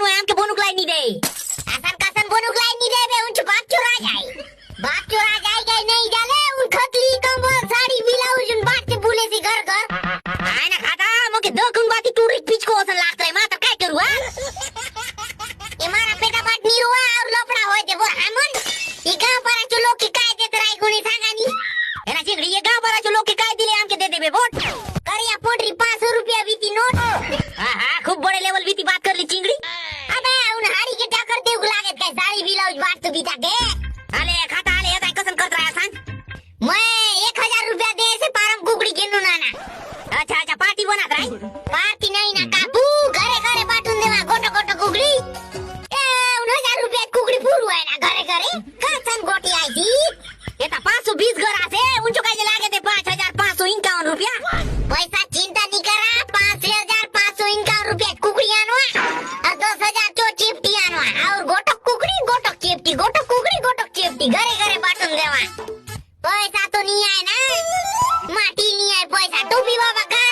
कोण है हमके बोनुक लाई नहीं दे आसान कासन बोनुक लाई नहीं दे बे उन बाप चुरा जाए गए नहीं जाले उन खतली कंबल साड़ी ब्लाउज उन बात से बोले सी घर आय ना खाता मके दो कुंग बाती टूरिक पिच को असन लागत रे माता काय करू हा ये मारा पेटा बाट नहीं हुआ और लफड़ा होय ते बोर हमन ई गांव पर जो लोग की काय देत राई गुणी सांगानी एना चिंगड़ी ये गांव वाला जो लोग के काय दिले हमके दे देबे वोट करिया पोटरी 500 रुपया बीती नोट हां खूब बड़े लेवल बीती बात कर ली चिंगड़ी अबे उन हाड़ी के टक्कर देउ लागत काय साड़ी ब्लाउज बाट तो बीता के आले खाता आले काय कसन करत रहा सांग मैं 1000 रुपया दे से पारम कुकड़ी गेनु नाना अच्छा अच्छा पार्टी बनात राई पार्टी नहीं ना कापू घरे घरे बाटून देवा गोटो गोटो कुकड़ी ए 1000 रुपया कुकड़ी पूरू है ना घरे घरे कसन गोटी आई थी ये ता 520 घर आसे उनचो काय लागे ते 5551 रुपया पैसा चिंता नहीं करा 5551 रुपया कुकड़ी आनवा और 10000 चो चिपटी आनवा और गोटो कुकड़ी गोटो चिपटी गोटो कुकड़ी गोटो चिपटी घरे घरे बाटून देवा पैसा तो नहीं आए ना माटी नहीं आए पैसा टोपी बाबा का